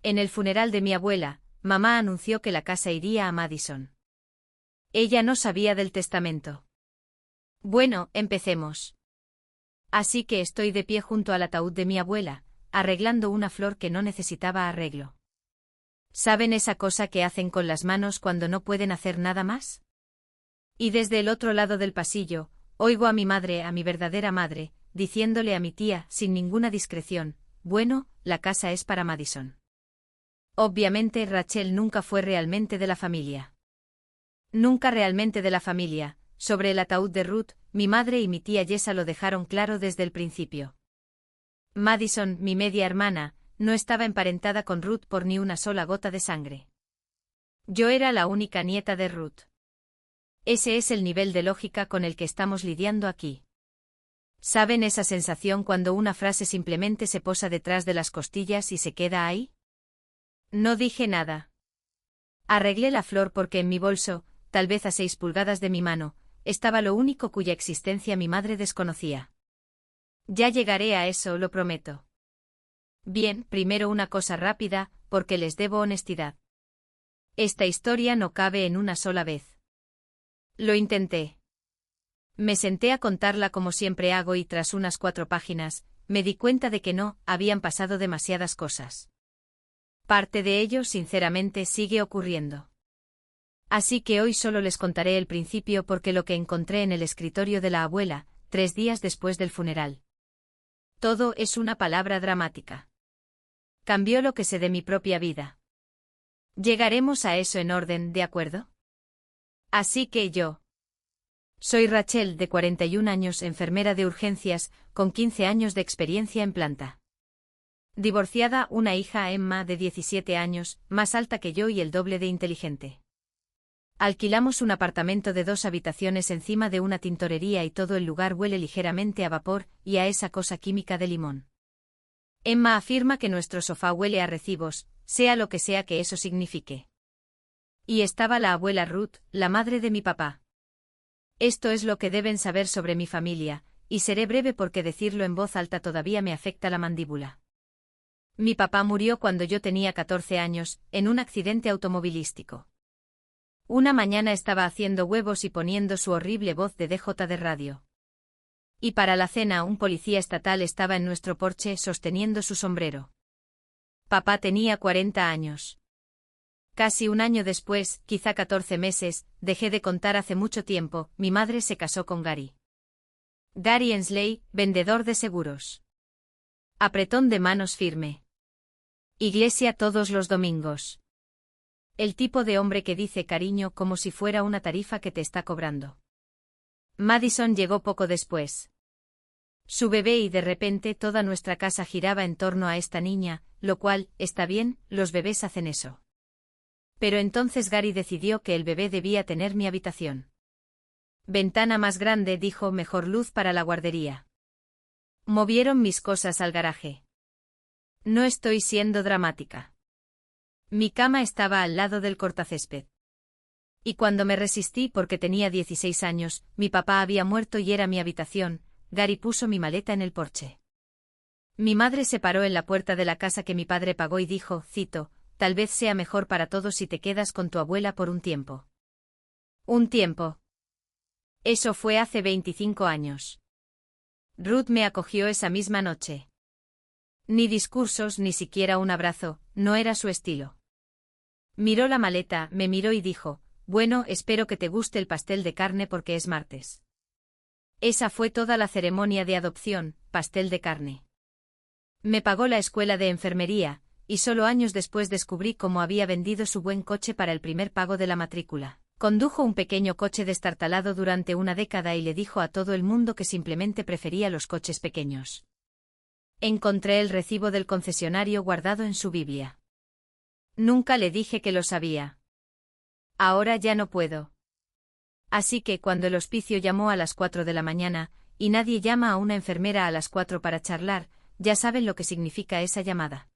En el funeral de mi abuela, mamá anunció que la casa iría a Madison. Ella no sabía del testamento. Bueno, empecemos. Así que estoy de pie junto al ataúd de mi abuela, arreglando una flor que no necesitaba arreglo. ¿Saben esa cosa que hacen con las manos cuando no pueden hacer nada más? Y desde el otro lado del pasillo, oigo a mi madre, a mi verdadera madre, diciéndole a mi tía, sin ninguna discreción, bueno, la casa es para Madison. Obviamente Rachel nunca fue realmente de la familia. Nunca realmente de la familia. Sobre el ataúd de Ruth, mi madre y mi tía Jessa lo dejaron claro desde el principio. Madison, mi media hermana, no estaba emparentada con Ruth por ni una sola gota de sangre. Yo era la única nieta de Ruth. Ese es el nivel de lógica con el que estamos lidiando aquí. ¿Saben esa sensación cuando una frase simplemente se posa detrás de las costillas y se queda ahí? No dije nada. Arreglé la flor porque en mi bolso, tal vez a 6 pulgadas de mi mano, estaba lo único cuya existencia mi madre desconocía. Ya llegaré a eso, lo prometo. Bien, primero una cosa rápida, porque les debo honestidad. Esta historia no cabe en una sola vez. Lo intenté. Me senté a contarla como siempre hago y tras unas 4 páginas, me di cuenta de que no, habían pasado demasiadas cosas. Parte de ello, sinceramente, sigue ocurriendo. Así que hoy solo les contaré el principio porque lo que encontré en el escritorio de la abuela, 3 días después del funeral. Todo es una palabra dramática. Cambió lo que sé de mi propia vida. Llegaremos a eso en orden, ¿de acuerdo? Así que yo. Soy Rachel, de 41 años, enfermera de urgencias, con 15 años de experiencia en planta. Divorciada, una hija, Emma, de 17 años, más alta que yo y el doble de inteligente. Alquilamos un apartamento de 2 habitaciones encima de una tintorería y todo el lugar huele ligeramente a vapor y a esa cosa química de limón. Emma afirma que nuestro sofá huele a recibos, sea lo que sea que eso signifique. Y estaba la abuela Ruth, la madre de mi papá. Esto es lo que deben saber sobre mi familia, y seré breve porque decirlo en voz alta todavía me afecta la mandíbula. Mi papá murió cuando yo tenía 14 años, en un accidente automovilístico. Una mañana estaba haciendo huevos y poniendo su horrible voz de DJ de radio. Y para la cena un policía estatal estaba en nuestro porche sosteniendo su sombrero. Papá tenía 40 años. Casi un año después, quizá 14 meses, dejé de contar hace mucho tiempo, mi madre se casó con Gary. Gary Ensley, vendedor de seguros. Apretón de manos firme. Iglesia todos los domingos. El tipo de hombre que dice cariño como si fuera una tarifa que te está cobrando. Madison llegó poco después. Su bebé y de repente toda nuestra casa giraba en torno a esta niña, lo cual, está bien, los bebés hacen eso. Pero entonces Gary decidió que el bebé debía tener mi habitación. Ventana más grande, dijo, mejor luz para la guardería. Movieron mis cosas al garaje. No estoy siendo dramática. Mi cama estaba al lado del cortacésped. Y cuando me resistí porque tenía 16 años, mi papá había muerto y era mi habitación, Gary puso mi maleta en el porche. Mi madre se paró en la puerta de la casa que mi padre pagó y dijo, cito, tal vez sea mejor para todos si te quedas con tu abuela por un tiempo. ¿Un tiempo? Eso fue hace 25 años. Ruth me acogió esa misma noche. Ni discursos, ni siquiera un abrazo, no era su estilo. Miró la maleta, me miró y dijo, bueno, espero que te guste el pastel de carne porque es martes. Esa fue toda la ceremonia de adopción, pastel de carne. Me pagó la escuela de enfermería, y solo años después descubrí cómo había vendido su buen coche para el primer pago de la matrícula. Condujo un pequeño coche destartalado durante una década y le dijo a todo el mundo que simplemente prefería los coches pequeños. Encontré el recibo del concesionario guardado en su Biblia. Nunca le dije que lo sabía. Ahora ya no puedo. Así que cuando el hospicio llamó a las 4 de la mañana, y nadie llama a una enfermera a las 4 para charlar, ya saben lo que significa esa llamada.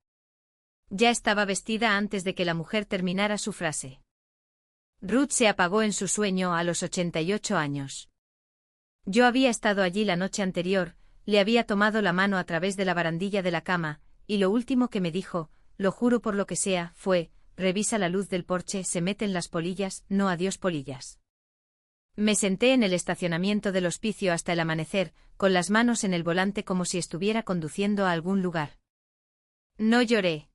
Ya estaba vestida antes de que la mujer terminara su frase. Ruth se apagó en su sueño a los 88 años. Yo había estado allí la noche anterior, le había tomado la mano a través de la barandilla de la cama, y lo último que me dijo, lo juro por lo que sea, revisa la luz del porche, se meten las polillas, no adiós polillas. Me senté en el estacionamiento del hospicio hasta el amanecer, con las manos en el volante como si estuviera conduciendo a algún lugar. No lloré.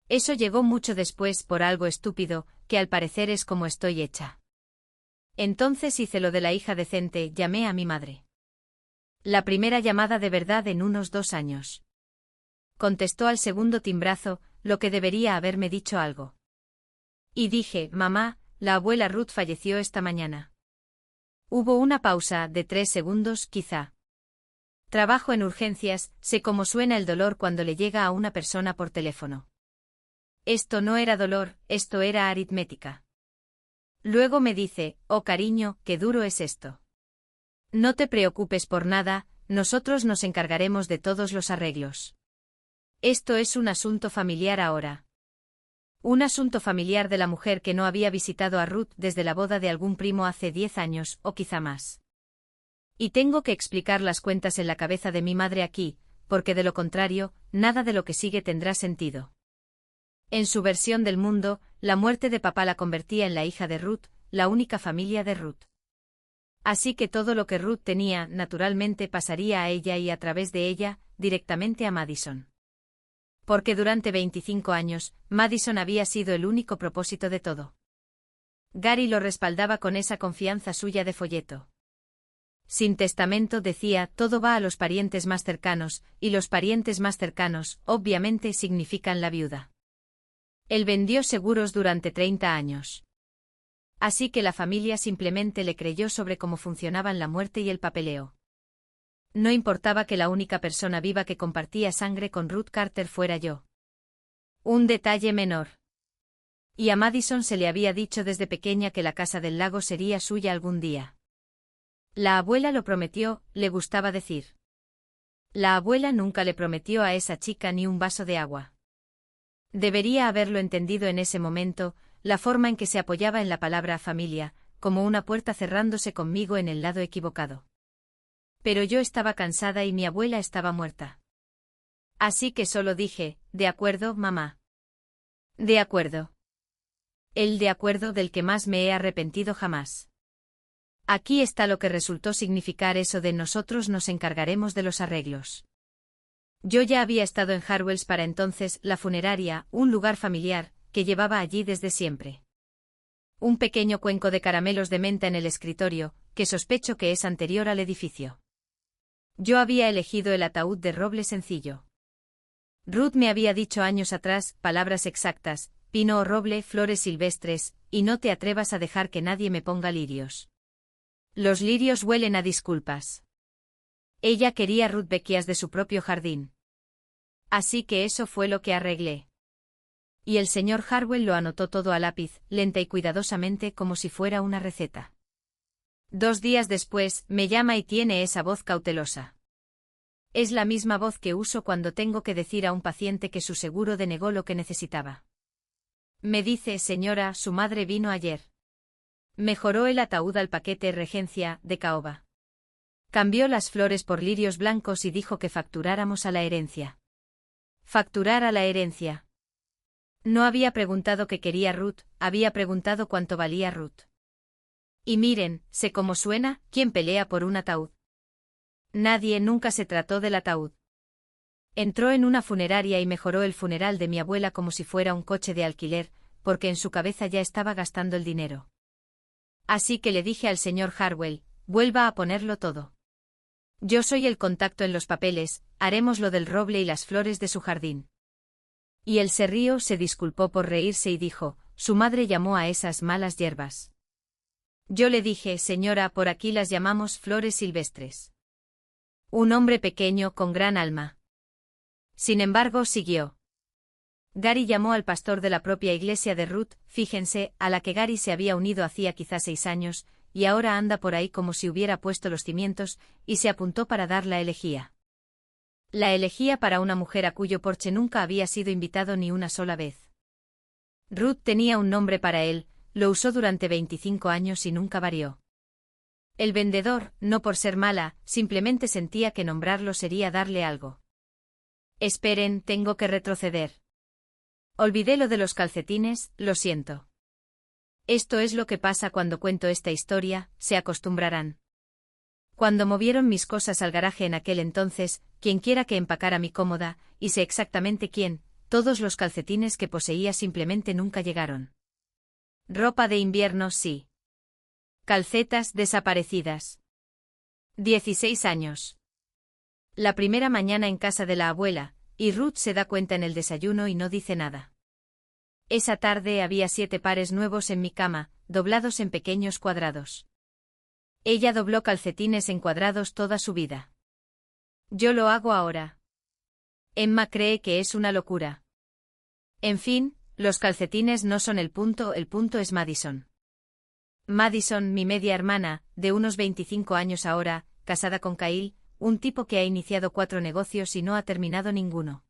Eso llegó mucho después por algo estúpido, que al parecer es como estoy hecha. Entonces hice lo de la hija decente, llamé a mi madre. La primera llamada de verdad en unos 2 años. Contestó al segundo timbrazo, lo que debería haberme dicho algo. Y dije, mamá, la abuela Ruth falleció esta mañana. Hubo una pausa de 3 segundos, quizá. Trabajo en urgencias, sé cómo suena el dolor cuando le llega a una persona por teléfono. Esto no era dolor, esto era aritmética. Luego me dice, oh cariño, qué duro es esto. No te preocupes por nada, nosotros nos encargaremos de todos los arreglos. Esto es un asunto familiar ahora. Un asunto familiar de la mujer que no había visitado a Ruth desde la boda de algún primo hace 10 años, o quizá más. Y tengo que explicar las cuentas en la cabeza de mi madre aquí, porque de lo contrario, nada de lo que sigue tendrá sentido. En su versión del mundo, la muerte de papá la convertía en la hija de Ruth, la única familia de Ruth. Así que todo lo que Ruth tenía, naturalmente pasaría a ella y a través de ella, directamente a Madison. Porque durante 25 años, Madison había sido el único propósito de todo. Gary lo respaldaba con esa confianza suya de folleto. Sin testamento decía, todo va a los parientes más cercanos, y los parientes más cercanos, obviamente, significan la viuda. Él vendió seguros durante 30 años. Así que la familia simplemente le creyó sobre cómo funcionaban la muerte y el papeleo. No importaba que la única persona viva que compartía sangre con Ruth Carter fuera yo. Un detalle menor. Y a Madison se le había dicho desde pequeña que la casa del lago sería suya algún día. La abuela lo prometió, le gustaba decir. La abuela nunca le prometió a esa chica ni un vaso de agua. Debería haberlo entendido en ese momento, la forma en que se apoyaba en la palabra familia, como una puerta cerrándose conmigo en el lado equivocado. Pero yo estaba cansada y mi abuela estaba muerta. Así que solo dije, de acuerdo, mamá. De acuerdo. El de acuerdo del que más me he arrepentido jamás. Aquí está lo que resultó significar eso de nosotros nos encargaremos de los arreglos. Yo ya había estado en Harwells para entonces, la funeraria, un lugar familiar, que llevaba allí desde siempre. Un pequeño cuenco de caramelos de menta en el escritorio, que sospecho que es anterior al edificio. Yo había elegido el ataúd de roble sencillo. Ruth me había dicho años atrás, palabras exactas, pino o roble, flores silvestres, y no te atrevas a dejar que nadie me ponga lirios. Los lirios huelen a disculpas. Ella quería rudbeckias de su propio jardín. Así que eso fue lo que arreglé. Y el señor Harwell lo anotó todo a lápiz, lenta y cuidadosamente como si fuera una receta. 2 días después, me llama y tiene esa voz cautelosa. Es la misma voz que uso cuando tengo que decir a un paciente que su seguro denegó lo que necesitaba. Me dice, señora, su madre vino ayer. Mejoró el ataúd al paquete Regencia, de caoba. Cambió las flores por lirios blancos y dijo que facturáramos a la herencia. ¿Facturar a la herencia? No había preguntado qué quería Ruth, había preguntado cuánto valía Ruth. Y miren, sé cómo suena, ¿quién pelea por un ataúd? Nadie, nunca se trató del ataúd. Entró en una funeraria y mejoró el funeral de mi abuela como si fuera un coche de alquiler, porque en su cabeza ya estaba gastando el dinero. Así que le dije al señor Harwell, vuelva a ponerlo todo. Yo soy el contacto en los papeles, haremos lo del roble y las flores de su jardín. Y él se rió, se disculpó por reírse y dijo, su madre llamó a esas malas hierbas. Yo le dije, señora, por aquí las llamamos flores silvestres. Un hombre pequeño con gran alma. Sin embargo, siguió. Gary llamó al pastor de la propia iglesia de Ruth, fíjense, a la que Gary se había unido hacía quizá 6 años, y ahora anda por ahí como si hubiera puesto los cimientos, y se apuntó para dar la elegía. La elegía para una mujer a cuyo porche nunca había sido invitado ni una sola vez. Ruth tenía un nombre para él, lo usó durante 25 años y nunca varió. El vendedor, no por ser mala, simplemente sentía que nombrarlo sería darle algo. Esperen, tengo que retroceder. Olvidé lo de los calcetines, lo siento. Esto es lo que pasa cuando cuento esta historia, se acostumbrarán. Cuando movieron mis cosas al garaje en aquel entonces, quienquiera que empacara mi cómoda, y sé exactamente quién, todos los calcetines que poseía simplemente nunca llegaron. Ropa de invierno sí. Calcetas desaparecidas. 16 años. La primera mañana en casa de la abuela, y Ruth se da cuenta en el desayuno y no dice nada. Esa tarde había 7 pares nuevos en mi cama, doblados en pequeños cuadrados. Ella dobló calcetines en cuadrados toda su vida. Yo lo hago ahora. Emma cree que es una locura. En fin, los calcetines no son el punto es Madison. Madison, mi media hermana, de unos 25 años ahora, casada con Kyle, un tipo que ha iniciado 4 negocios y no ha terminado ninguno.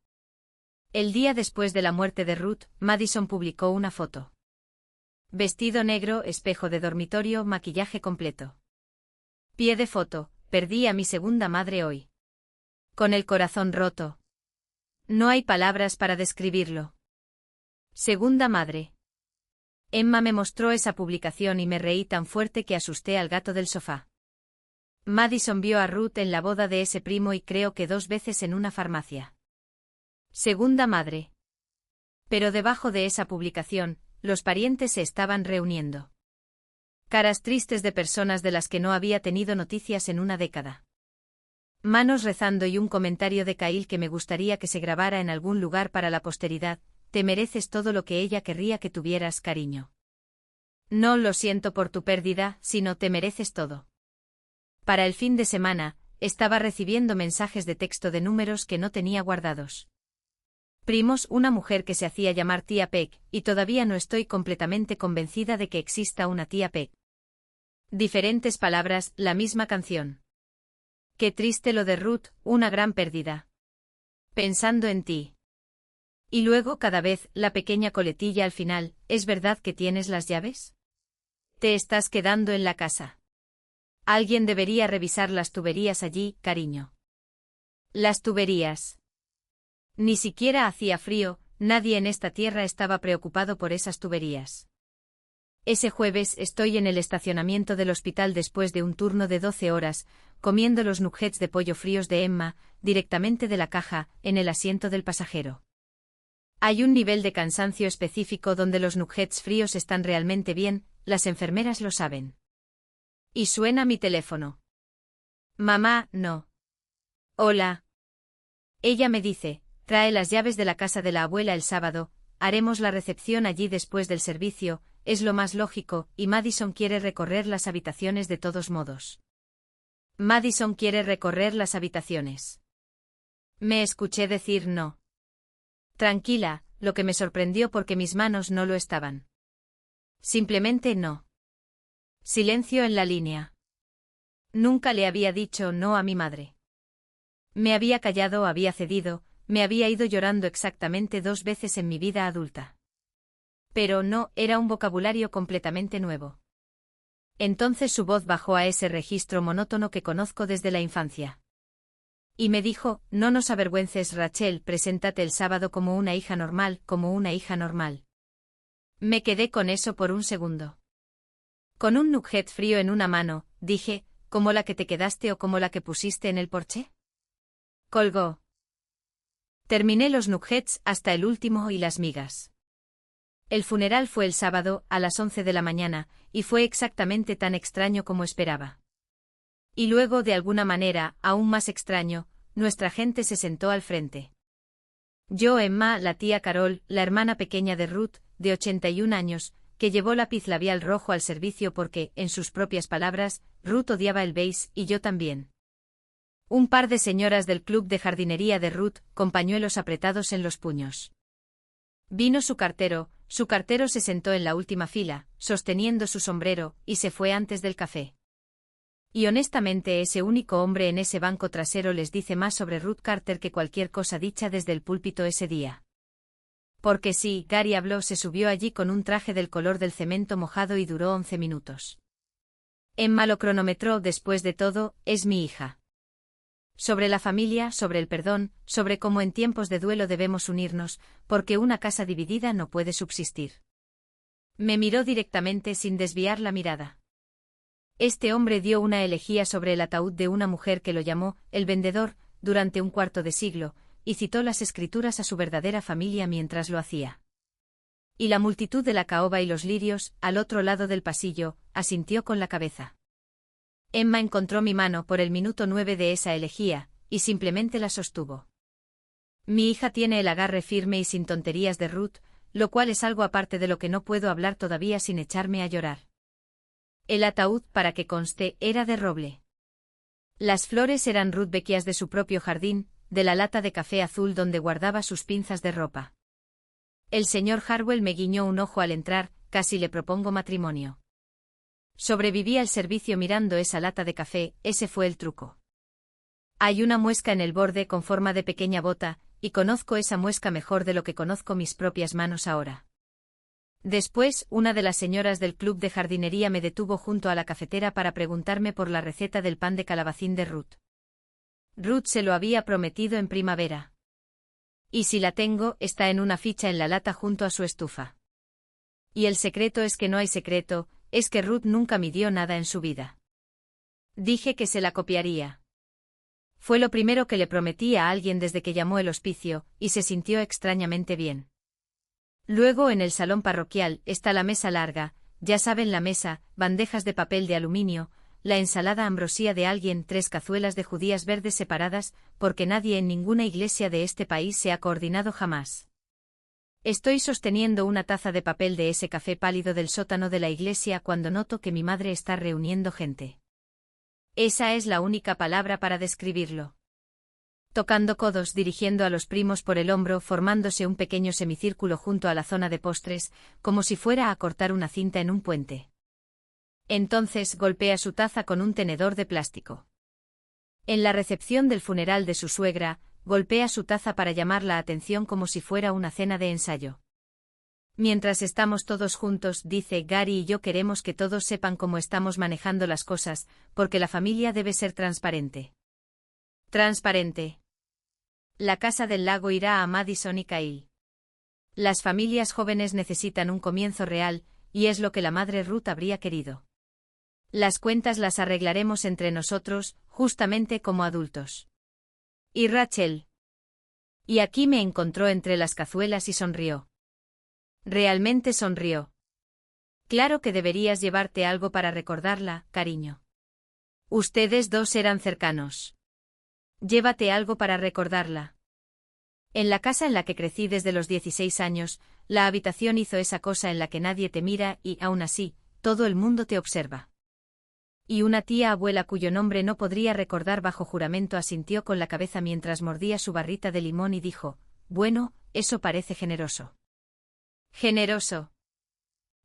El día después de la muerte de Ruth, Madison publicó una foto. Vestido negro, espejo de dormitorio, maquillaje completo. Pie de foto, perdí a mi segunda madre hoy. Con el corazón roto. No hay palabras para describirlo. Segunda madre. Emma me mostró esa publicación y me reí tan fuerte que asusté al gato del sofá. Madison vio a Ruth en la boda de ese primo y creo que 2 veces en una farmacia. Segunda madre. Pero debajo de esa publicación, los parientes se estaban reuniendo. Caras tristes de personas de las que no había tenido noticias en una década. Manos rezando y un comentario de Kyle que me gustaría que se grabara en algún lugar para la posteridad: te mereces todo lo que ella querría que tuvieras, cariño. No lo siento por tu pérdida, sino te mereces todo. Para el fin de semana, estaba recibiendo mensajes de texto de números que no tenía guardados. Primos, una mujer que se hacía llamar tía Peck, y todavía no estoy completamente convencida de que exista una tía Peck. Diferentes palabras, la misma canción. Qué triste lo de Ruth, una gran pérdida. Pensando en ti. Y luego cada vez, la pequeña coletilla al final: ¿es verdad que tienes las llaves? Te estás quedando en la casa. Alguien debería revisar las tuberías allí, cariño. Las tuberías. Ni siquiera hacía frío, nadie en esta tierra estaba preocupado por esas tuberías. Ese jueves estoy en el estacionamiento del hospital después de un turno de 12 horas, comiendo los nuggets de pollo fríos de Emma, directamente de la caja, en el asiento del pasajero. Hay un nivel de cansancio específico donde los nuggets fríos están realmente bien, las enfermeras lo saben. Y suena mi teléfono. Mamá, no. Hola. Ella me dice: trae las llaves de la casa de la abuela el sábado, haremos la recepción allí después del servicio, es lo más lógico, y Madison quiere recorrer las habitaciones de todos modos. Madison quiere recorrer las habitaciones. Me escuché decir no. Tranquila, lo que me sorprendió porque mis manos no lo estaban. Simplemente no. Silencio en la línea. Nunca le había dicho no a mi madre. Me había callado, había cedido, me había ido llorando exactamente 2 veces en mi vida adulta. Pero no, era un vocabulario completamente nuevo. Entonces su voz bajó a ese registro monótono que conozco desde la infancia. Y me dijo: no nos avergüences, Rachel, preséntate el sábado como una hija normal, como una hija normal. Me quedé con eso por un segundo. Con un nugget frío en una mano, dije: ¿como la que te quedaste o como la que pusiste en el porche? Colgó. Terminé los nuggets hasta el último y las migas. El funeral fue el sábado, a las 11 de la mañana, y fue exactamente tan extraño como esperaba. Y luego, de alguna manera, aún más extraño, nuestra gente se sentó al frente. Yo, Emma, la tía Carol, la hermana pequeña de Ruth, de 81 años, que llevó lápiz labial rojo al servicio porque, en sus propias palabras, Ruth odiaba el beige y yo también. Un par de señoras del club de jardinería de Ruth, con pañuelos apretados en los puños. Vino su cartero se sentó en la última fila, sosteniendo su sombrero, y se fue antes del café. Y honestamente ese único hombre en ese banco trasero les dice más sobre Ruth Carter que cualquier cosa dicha desde el púlpito ese día. Porque sí, Gary habló, se subió allí con un traje del color del cemento mojado y duró 11 minutos. Emma lo cronometró: después de todo, es mi hija. Sobre la familia, sobre el perdón, sobre cómo en tiempos de duelo debemos unirnos, porque una casa dividida no puede subsistir. Me miró directamente sin desviar la mirada. Este hombre dio una elegía sobre el ataúd de una mujer que lo llamó, el vendedor, durante un cuarto de siglo, y citó las escrituras a su verdadera familia mientras lo hacía. Y la multitud de la caoba y los lirios, al otro lado del pasillo, asintió con la cabeza. Emma encontró mi mano por el minuto 9 de esa elegía, y simplemente la sostuvo. Mi hija tiene el agarre firme y sin tonterías de Ruth, lo cual es algo aparte de lo que no puedo hablar todavía sin echarme a llorar. El ataúd, para que conste, era de roble. Las flores eran rudbeckias de su propio jardín, de la lata de café azul donde guardaba sus pinzas de ropa. El señor Harwell me guiñó un ojo al entrar, casi le propongo matrimonio. Sobreviví al servicio mirando esa lata de café, ese fue el truco. Hay una muesca en el borde con forma de pequeña bota, y conozco esa muesca mejor de lo que conozco mis propias manos ahora. Después, una de las señoras del club de jardinería me detuvo junto a la cafetera para preguntarme por la receta del pan de calabacín de Ruth. Ruth se lo había prometido en primavera. Y si la tengo, está en una ficha en la lata junto a su estufa. Y el secreto es que no hay secreto, es que Ruth nunca midió nada en su vida. Dije que se la copiaría. Fue lo primero que le prometí a alguien desde que llamó el hospicio, y se sintió extrañamente bien. Luego en el salón parroquial está la mesa larga, ya saben la mesa, bandejas de papel de aluminio, la ensalada ambrosía de alguien, 3 cazuelas de judías verdes separadas, porque nadie en ninguna iglesia de este país se ha coordinado jamás. Estoy sosteniendo una taza de papel de ese café pálido del sótano de la iglesia cuando noto que mi madre está reuniendo gente. Esa es la única palabra para describirlo. Tocando codos, dirigiendo a los primos por el hombro, formándose un pequeño semicírculo junto a la zona de postres, como si fuera a cortar una cinta en un puente. Entonces golpea su taza con un tenedor de plástico. En la recepción del funeral de su suegra, golpea su taza para llamar la atención como si fuera una cena de ensayo. Mientras estamos todos juntos, dice Gary y yo queremos que todos sepan cómo estamos manejando las cosas, porque la familia debe ser transparente. Transparente. La casa del lago irá a Madison y Kyle. Las familias jóvenes necesitan un comienzo real, y es lo que la madre Ruth habría querido. Las cuentas las arreglaremos entre nosotros, justamente como adultos. ¿Y Rachel? Y aquí me encontró entre las cazuelas y sonrió. Realmente sonrió. Claro que deberías llevarte algo para recordarla, cariño. Ustedes dos eran cercanos. Llévate algo para recordarla. En la casa en la que crecí desde los 16 años, la habitación hizo esa cosa en la que nadie te mira y, aún así, todo el mundo te observa. Y una tía abuela cuyo nombre no podría recordar bajo juramento asintió con la cabeza mientras mordía su barrita de limón y dijo, bueno, eso parece generoso. Generoso.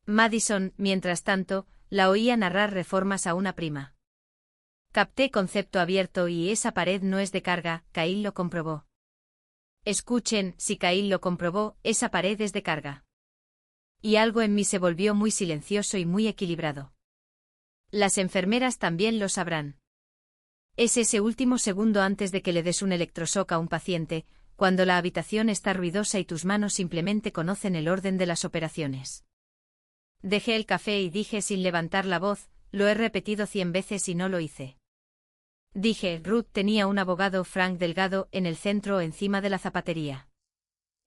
Madison, mientras tanto, la oía narrar reformas a una prima. Capté concepto abierto y esa pared no es de carga, Kyle lo comprobó. Escuchen, si Kyle lo comprobó, esa pared es de carga. Y algo en mí se volvió muy silencioso y muy equilibrado. Las enfermeras también lo sabrán. Es ese último segundo antes de que le des un electroshock a un paciente, cuando la habitación está ruidosa y tus manos simplemente conocen el orden de las operaciones. Dejé el café y dije sin levantar la voz, lo he repetido 100 veces y no lo hice. Dije, Ruth tenía un abogado, Frank Delgado, en el centro o encima de la zapatería.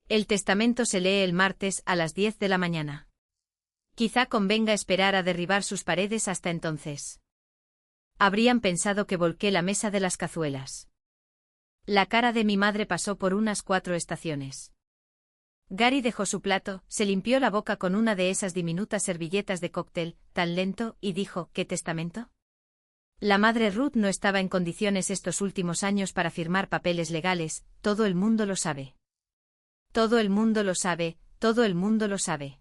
El testamento se lee el martes a las 10 de la mañana. Quizá convenga esperar a derribar sus paredes hasta entonces. Habrían pensado que volqué la mesa de las cazuelas. La cara de mi madre pasó por unas 4 estaciones. Gary dejó su plato, se limpió la boca con una de esas diminutas servilletas de cóctel, tan lento, y dijo, ¿qué testamento? La madre Ruth no estaba en condiciones estos últimos años para firmar papeles legales, todo el mundo lo sabe. Todo el mundo lo sabe, todo el mundo lo sabe.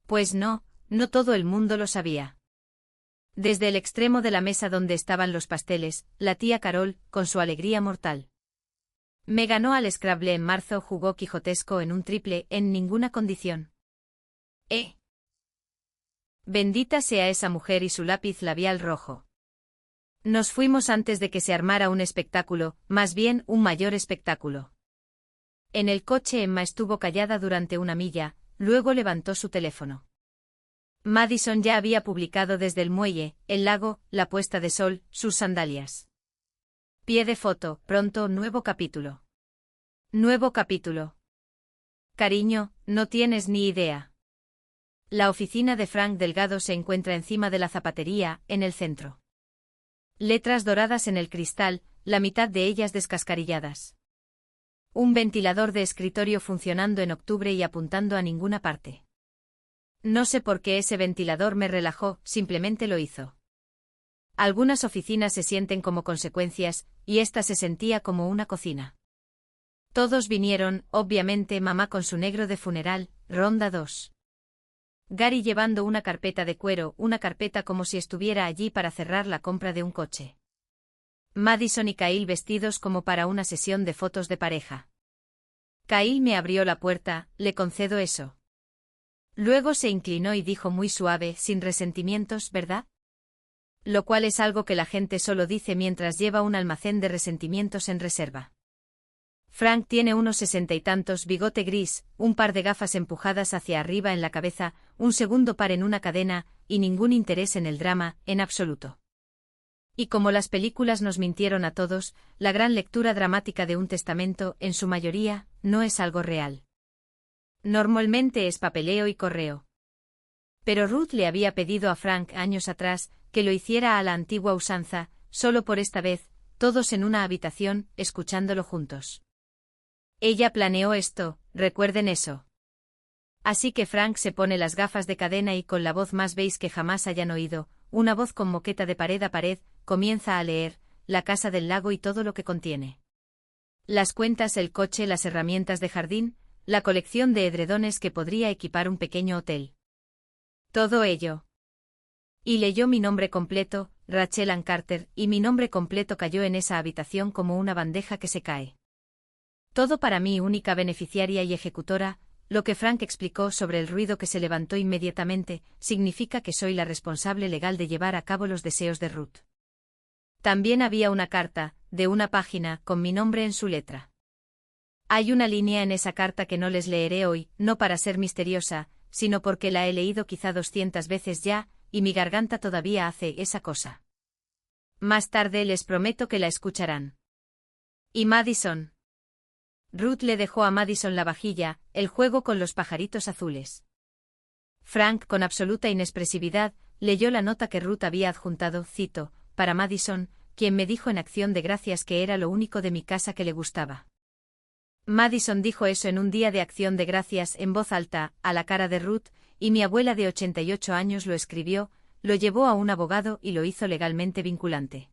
Pues no, no todo el mundo lo sabía. Desde el extremo de la mesa donde estaban los pasteles, la tía Carol, con su alegría mortal. Me ganó al Scrabble en marzo, jugó quijotesco en un triple, en ninguna condición. Bendita sea esa mujer y su lápiz labial rojo. Nos fuimos antes de que se armara un espectáculo, más bien un mayor espectáculo. En el coche Emma estuvo callada durante una milla, luego levantó su teléfono. Madison ya había publicado desde el muelle, el lago, la puesta de sol, sus sandalias. Pie de foto, pronto nuevo capítulo. Nuevo capítulo. Cariño, no tienes ni idea. La oficina de Frank Delgado se encuentra encima de la zapatería, en el centro. Letras doradas en el cristal, la mitad de ellas descascarilladas. Un ventilador de escritorio funcionando en octubre y apuntando a ninguna parte. No sé por qué ese ventilador me relajó, simplemente lo hizo. Algunas oficinas se sienten como consecuencias, y esta se sentía como una cocina. Todos vinieron, obviamente mamá con su negro de funeral, ronda 2. Gary llevando una carpeta de cuero, una carpeta como si estuviera allí para cerrar la compra de un coche. Madison y Kyle vestidos como para una sesión de fotos de pareja. Kyle me abrió la puerta, le concedo eso. Luego se inclinó y dijo muy suave, sin resentimientos, ¿verdad? Lo cual es algo que la gente solo dice mientras lleva un almacén de resentimientos en reserva. Frank tiene unos 60 y tantos, bigote gris, un par de gafas empujadas hacia arriba en la cabeza, un segundo par en una cadena, y ningún interés en el drama, en absoluto. Y como las películas nos mintieron a todos, la gran lectura dramática de un testamento, en su mayoría, no es algo real. Normalmente es papeleo y correo. Pero Ruth le había pedido a Frank años atrás que lo hiciera a la antigua usanza, solo por esta vez, todos en una habitación, escuchándolo juntos. Ella planeó esto, recuerden eso. Así que Frank se pone las gafas de cadena y con la voz más bass que jamás hayan oído, una voz con moqueta de pared a pared, comienza a leer, la casa del lago y todo lo que contiene. Las cuentas, el coche, las herramientas de jardín, la colección de edredones que podría equipar un pequeño hotel. Todo ello. Y leyó mi nombre completo, Rachel Ann Carter, y mi nombre completo cayó en esa habitación como una bandeja que se cae. Todo para mí, única beneficiaria y ejecutora. Lo que Frank explicó sobre el ruido que se levantó inmediatamente, significa que soy la responsable legal de llevar a cabo los deseos de Ruth. También había una carta, de una página, con mi nombre en su letra. Hay una línea en esa carta que no les leeré hoy, no para ser misteriosa, sino porque la he leído quizá 200 veces ya, y mi garganta todavía hace esa cosa. Más tarde les prometo que la escucharán. ¿Y Madison? Ruth le dejó a Madison la vajilla, el juego con los pajaritos azules. Frank, con absoluta inexpresividad, leyó la nota que Ruth había adjuntado, cito, para Madison, quien me dijo en acción de gracias que era lo único de mi casa que le gustaba. Madison dijo eso en un día de acción de gracias en voz alta, a la cara de Ruth, y mi abuela de 88 años lo escribió, lo llevó a un abogado y lo hizo legalmente vinculante.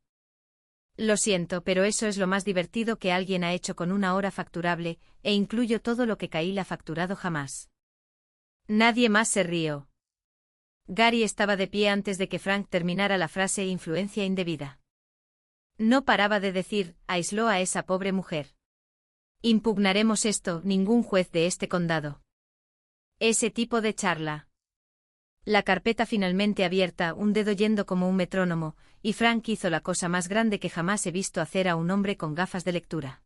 Lo siento, pero eso es lo más divertido que alguien ha hecho con una hora facturable, e incluyo todo lo que Kyle ha facturado jamás. Nadie más se rió. Gary estaba de pie antes de que Frank terminara la frase influencia indebida. No paraba de decir, aisló a esa pobre mujer. Impugnaremos esto, ningún juez de este condado. Ese tipo de charla. La carpeta finalmente abierta, un dedo yendo como un metrónomo, y Frank hizo la cosa más grande que jamás he visto hacer a un hombre con gafas de lectura.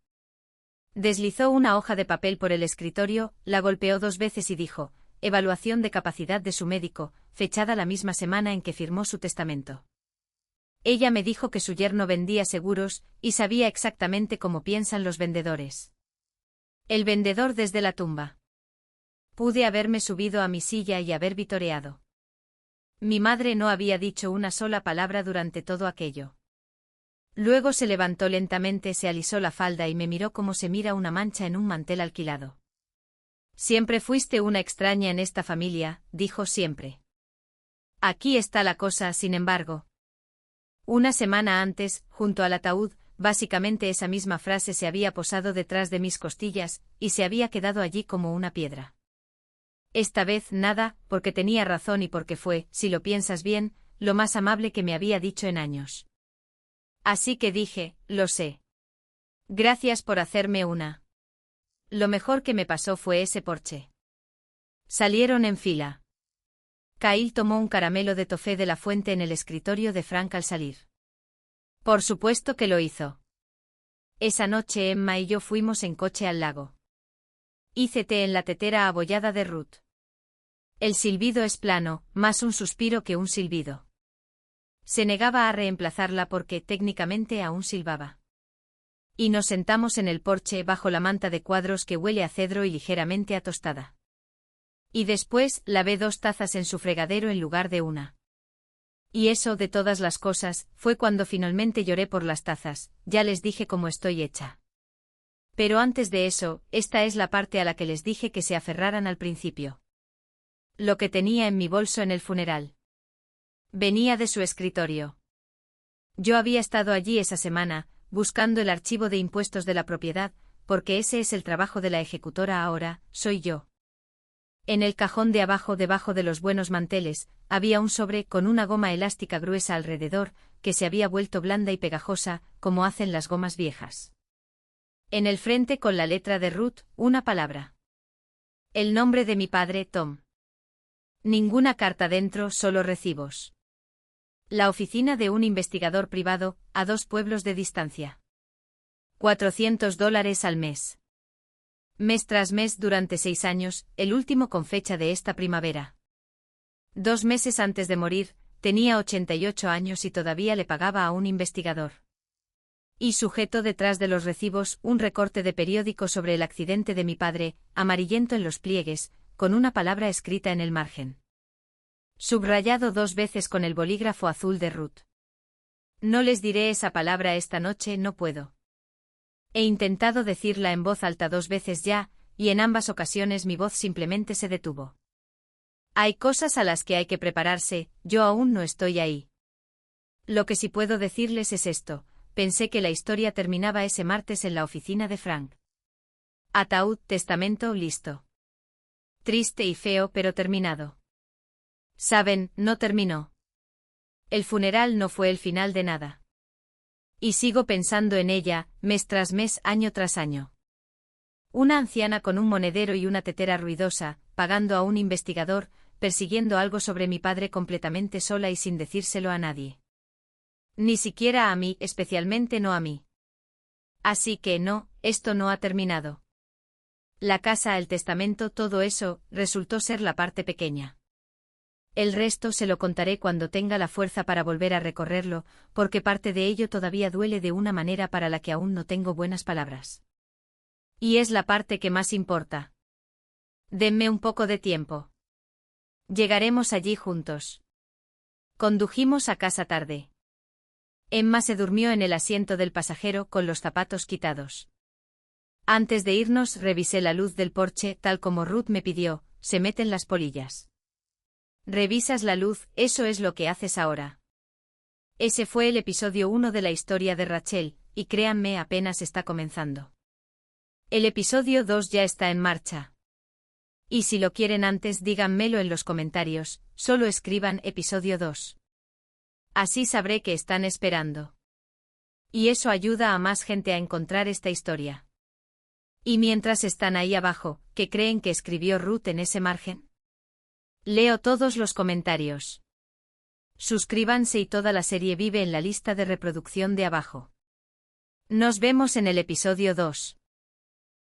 Deslizó una hoja de papel por el escritorio, la golpeó 2 veces y dijo, evaluación de capacidad de su médico, fechada la misma semana en que firmó su testamento. Ella me dijo que su yerno vendía seguros, y sabía exactamente cómo piensan los vendedores. El vendedor desde la tumba. Pude haberme subido a mi silla y haber vitoreado. Mi madre no había dicho una sola palabra durante todo aquello. Luego se levantó lentamente, se alisó la falda y me miró como se mira una mancha en un mantel alquilado. Siempre fuiste una extraña en esta familia, dijo siempre. Aquí está la cosa, sin embargo. Una semana antes, junto al ataúd, básicamente esa misma frase se había posado detrás de mis costillas, y se había quedado allí como una piedra. Esta vez nada, porque tenía razón y porque fue, si lo piensas bien, lo más amable que me había dicho en años. Así que dije, lo sé. Gracias por hacerme una. Lo mejor que me pasó fue ese porche. Salieron en fila. Kyle tomó un caramelo de toffee de la fuente en el escritorio de Frank al salir. Por supuesto que lo hizo. Esa noche Emma y yo fuimos en coche al lago. Hice té en la tetera abollada de Ruth. El silbido es plano, más un suspiro que un silbido. Se negaba a reemplazarla porque técnicamente aún silbaba. Y nos sentamos en el porche bajo la manta de cuadros que huele a cedro y ligeramente a tostada. Y después lavé 2 tazas en su fregadero en lugar de una. Y eso, de todas las cosas, fue cuando finalmente lloré por las tazas. Ya les dije cómo estoy hecha. Pero antes de eso, esta es la parte a la que les dije que se aferraran al principio. Lo que tenía en mi bolso en el funeral. Venía de su escritorio. Yo había estado allí esa semana, buscando el archivo de impuestos de la propiedad, porque ese es el trabajo de la ejecutora ahora, soy yo. En el cajón de abajo, debajo de los buenos manteles, había un sobre con una goma elástica gruesa alrededor, que se había vuelto blanda y pegajosa, como hacen las gomas viejas. En el frente, con la letra de Ruth, una palabra. El nombre de mi padre, Tom. Ninguna carta dentro, solo recibos. La oficina de un investigador privado, a 2 pueblos de distancia. $400 al mes. Mes tras mes durante 6 años, el último con fecha de esta primavera. 2 meses antes de morir, tenía 88 años y todavía le pagaba a un investigador. Y sujeto detrás de los recibos un recorte de periódico sobre el accidente de mi padre, amarillento en los pliegues, con una palabra escrita en el margen. Subrayado 2 veces con el bolígrafo azul de Ruth. No les diré esa palabra esta noche, no puedo. He intentado decirla en voz alta 2 veces ya, y en ambas ocasiones mi voz simplemente se detuvo. Hay cosas a las que hay que prepararse, yo aún no estoy ahí. Lo que sí puedo decirles es esto, pensé que la historia terminaba ese martes en la oficina de Frank. Ataúd, testamento, listo. Triste y feo, pero terminado. Saben, no terminó. El funeral no fue el final de nada. Y sigo pensando en ella, mes tras mes, año tras año. Una anciana con un monedero y una tetera ruidosa, pagando a un investigador, persiguiendo algo sobre mi padre completamente sola y sin decírselo a nadie. Ni siquiera a mí, especialmente no a mí. Así que no, esto no ha terminado. La casa, el testamento, todo eso, resultó ser la parte pequeña. El resto se lo contaré cuando tenga la fuerza para volver a recorrerlo, porque parte de ello todavía duele de una manera para la que aún no tengo buenas palabras. Y es la parte que más importa. Denme un poco de tiempo. Llegaremos allí juntos. Condujimos a casa tarde. Emma se durmió en el asiento del pasajero con los zapatos quitados. Antes de irnos revisé la luz del porche tal como Ruth me pidió, se meten las polillas. Revisas la luz, eso es lo que haces ahora. Ese fue el episodio 1 de la historia de Rachel, y créanme apenas está comenzando. El episodio 2 ya está en marcha. Y si lo quieren antes díganmelo en los comentarios, solo escriban episodio 2. Así sabré que están esperando. Y eso ayuda a más gente a encontrar esta historia. Y mientras están ahí abajo, ¿qué creen que escribió Ruth en ese margen? Leo todos los comentarios. Suscríbanse y toda la serie vive en la lista de reproducción de abajo. Nos vemos en el episodio 2.